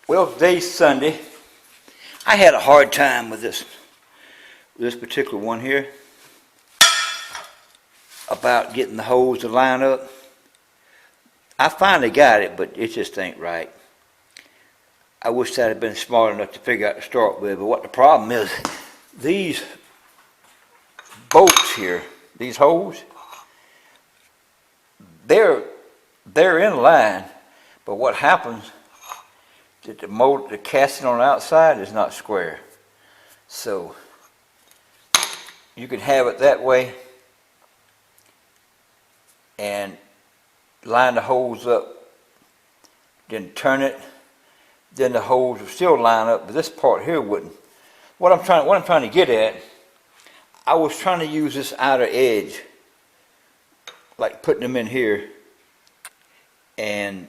Well, today's Sunday. I had a hard time with this particular one here about getting the hose to line up. I finally got it, but it just ain't right. I wish I'd have been smart enough to figure out to start with, but what the problem is, these bolts here, these holes, they're in line, but what happens is that the casting on the outside is not square. So you can have it that way and line the holes up, then turn it, then the holes will still line up, but this part here wouldn't. What I'm trying to get at, I was trying to use this outer edge, like putting them in here, and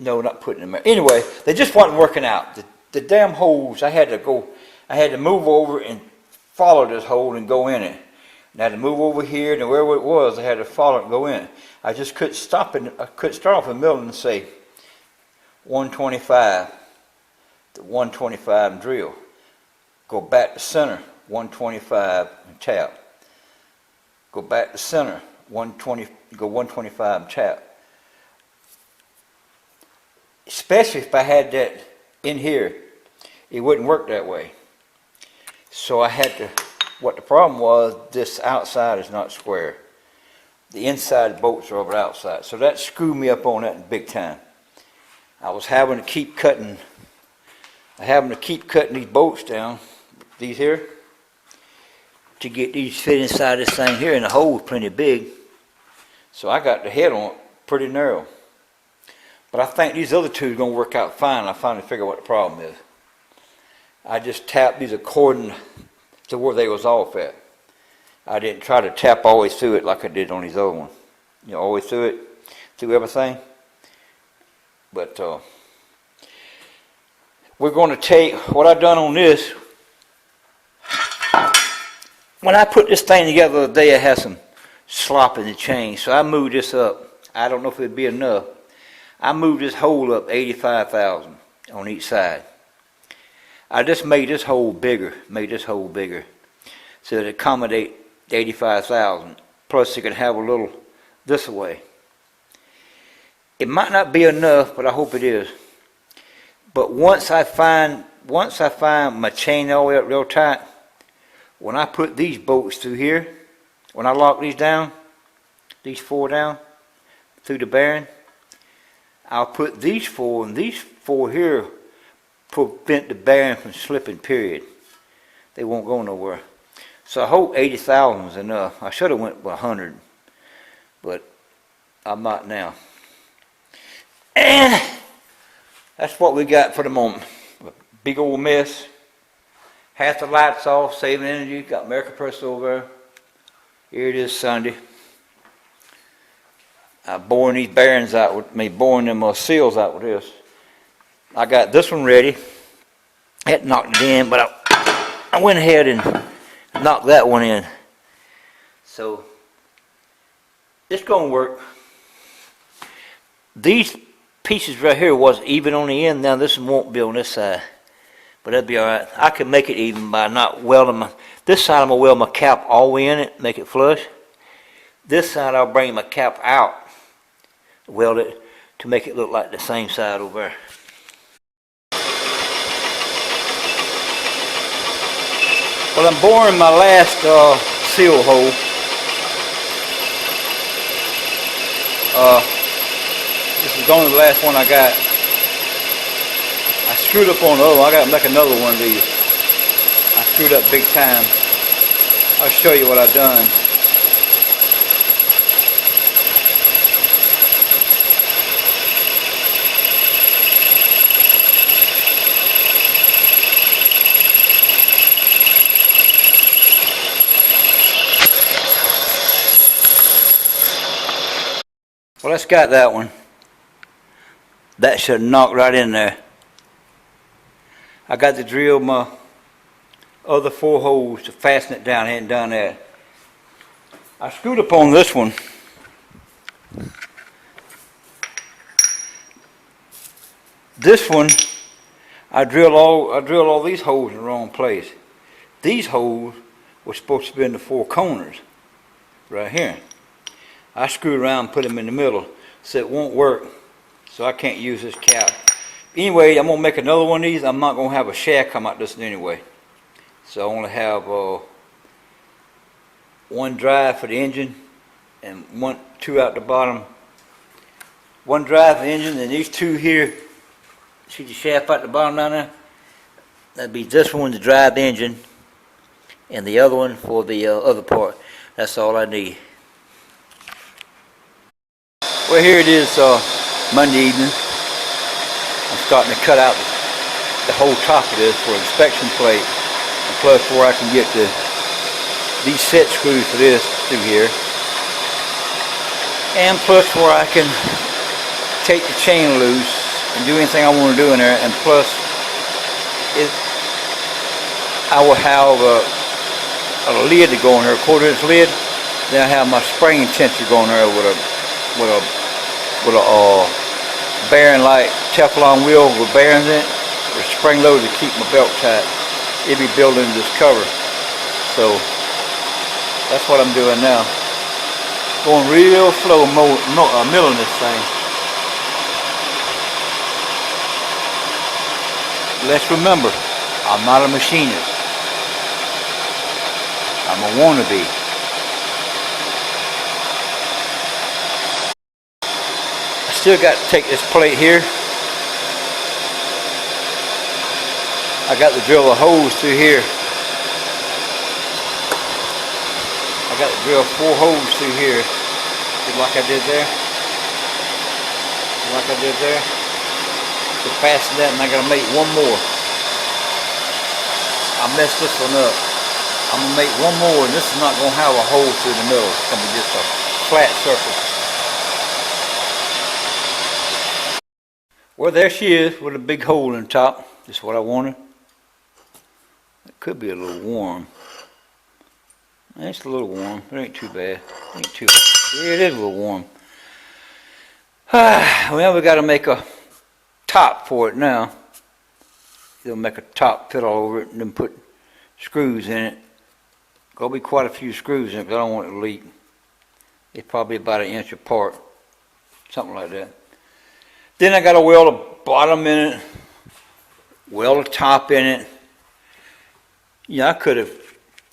no, not putting them in. Anyway, they just weren't working out. The damn holes, I had to move over and follow this hole and go in it. And I had to move over here, and wherever it was, I had to follow it and go in. I just couldn't stop it. I couldn't start off in the middle and say 125 to 125 and drill. Go back to center, 125 and tap. Go back to center, 120. Go 125 and tap. Especially if I had that in here, it wouldn't work that way. So I had to. What the problem was, this outside is not square. The inside bolts are over the outside. So that screwed me up on that big time. I was having to keep cutting these bolts down, these here, to get these fit inside this thing here, and the hole was plenty big. So I got the head on it pretty narrow. But I think these other two are going to work out fine. I finally figured what the problem is. I just tapped these according to where they was off at. I didn't try to tap all the way through it like I did on these other ones. You know, all the way through it, through everything. But we're going to take what I done on this. When I put this thing together the other day, I had some slop in the chain, so I moved this up. I don't know if it'd be enough. I moved this hole up 85,000 on each side. I just made this hole bigger, so to accommodate the 85,000. Plus, you can have a little this way. It might not be enough, but I hope it is. But once I find my chain all the way up real tight, when I put these bolts through here, when I lock these down, these four down through the bearing, I'll put these four, and these four here prevent the bearing from slipping, period. They won't go nowhere. So I hope 80,000 is enough. I should have went with 100, but I'm not now. And that's what we got for the moment. A big old mess. Half the lights off, saving energy. Got American Press over there. Here it is Sunday. I'm boring these bearings out with me, boring them seals out with this. I got this one ready. I had knocked it in, but I went ahead and knocked that one in. So it's going to work. These pieces right here was even on the end. Now this one won't be on this side, but that'd be all right. I can make it even by not welding this side. I'm going to weld my cap all the way in it, make it flush. This side I'll bring my cap out, weld it to make it look like the same side over there. Well, I'm boring my last seal hole. This is only the last one I got. I screwed up on the other one. I got to make another one of these. I screwed up big time. I'll show you what I've done. Well, let's got that one. That should knock right in there. I got to drill my other four holes to fasten it down. I hadn't done that. I screwed up on this one. This one, I drilled all these holes in the wrong place. These holes were supposed to be in the four corners, right here. I screwed around and put them in the middle, so it won't work, so I can't use this cap. Anyway, I'm gonna make another one of these. I'm not gonna have a shaft come out this anyway. So I only have one drive for the engine and two out the bottom. One drive for the engine, and these two here, see the shaft out the bottom down there? That'd be this one to drive the engine, and the other one for the other part. That's all I need. Well, here it is Monday evening. I'm starting to cut out the whole top of this for inspection plate, and plus where I can get these set screws for this through here, and plus where I can take the chain loose and do anything I want to do in there, and plus I will have a lid to go in there, a 1/4 inch lid. Then I have my spring tensor going there with a bearing like Teflon wheel with bearings in it, or spring load to keep my belt tight. It'll be built into this cover. So that's what I'm doing now. Going real slow, milling this thing. Let's remember, I'm not a machinist. I'm a wannabe. I still got to take this plate here. I got to drill a hose through here. I got to drill 4 holes through here. Just like I did there. Like I did there. To fasten that, and I gotta make one more. I messed this one up. I'm gonna make one more, and this is not gonna have a hole through the middle. It's gonna be just a flat surface. Well, there she is with a big hole in the top. Just what I wanted. It could be a little warm. It's a little warm. It ain't too bad. Yeah, it is a little warm. Well, we gotta make a top for it now. They'll make a top fit all over it and then put screws in it. Gonna be quite a few screws in it because I don't want it to leak. It's probably about 1 inch apart, something like that. Then I got to weld a bottom in it, weld a top in it. Yeah, I could have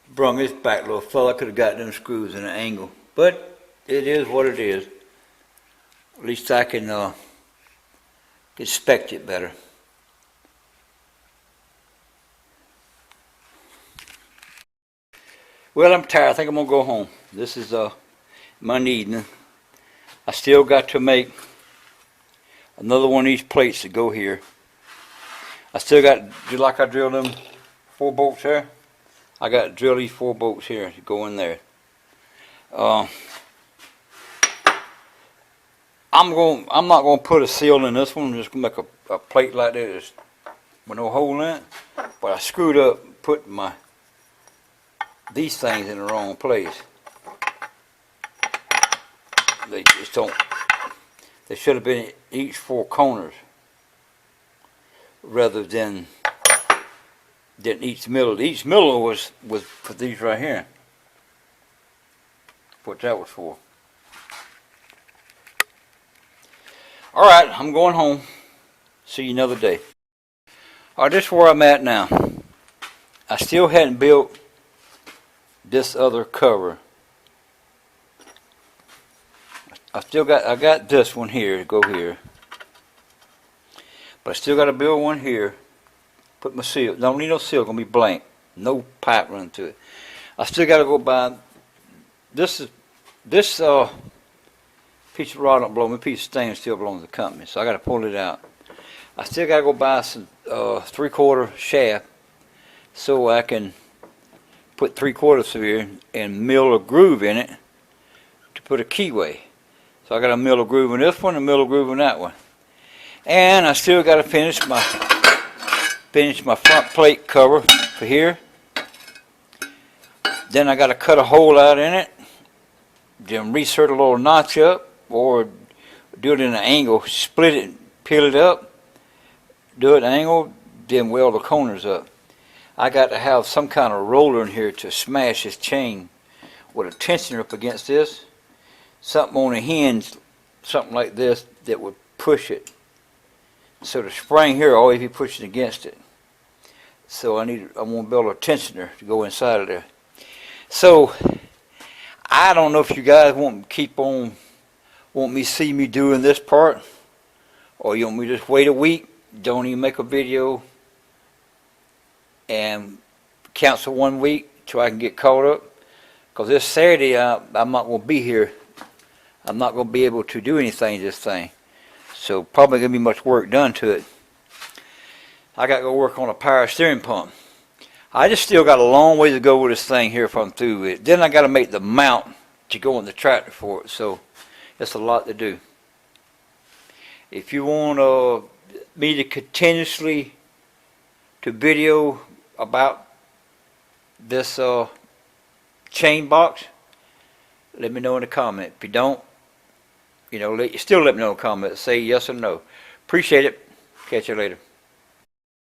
brung this back a little further. I could have got them screws in an angle, but it is what it is. At least I can inspect it better. Well, I'm tired. I think I'm gonna go home. This is Monday evening. I still got to make another one of these plates to go here. I still got, just like I drilled them 4 bolts there, I got to drill these 4 bolts here to go in there. I'm not gonna put a seal in this one. I'm just gonna make a plate like this with no hole in it. But I screwed up putting these things in the wrong place. They just don't. They should have been each 4 corners rather than each middle. Each middle was for these right here. What that was for. Alright, I'm going home. See you another day. Alright, this is where I'm at now. I still hadn't built this other cover. I got this one here to go here. But I still got to build one here. Put my seal. Don't need no seal, gonna be blank. No pipe running to it. I still got to go buy this piece of rod don't belong, a piece of stainless steel belongs to the company, so I got to pull it out. I still got to go buy some 3/4 shaft so I can put 3/4 through here and mill a groove in it to put a keyway. So I got to mill a groove in this one and mill a groove in that one. And I still got to finish my front plate cover for here. Then I got to cut a hole out in it, then reinsert a little notch up, or do it in an angle, split it, peel it up, do it. I ain't gonna then weld the corners up. I got to have some kind of roller in here to smash this chain with a tensioner up against this. Something on the hinge, something like this, that would push it. So the spring here always be pushing against it. So I want to build a tensioner to go inside of there. So I don't know if you guys want me to see me doing this part, or you want me to just wait a week, don't even make a video, and cancel 1 week till I can get caught up. Because this Saturday I'm not going to be here. I'm not going to be able to do anything to this thing. So probably going to be much work done to it. I got to go work on a power steering pump. I just still got a long way to go with this thing here if I'm through with it. Then I got to make the mount to go in the tractor for it. So it's a lot to do. If you want me to continuously to video about this chain box, let me know in the comment. If you don't, still let me know in the comments. Say yes or no. Appreciate it. Catch you later.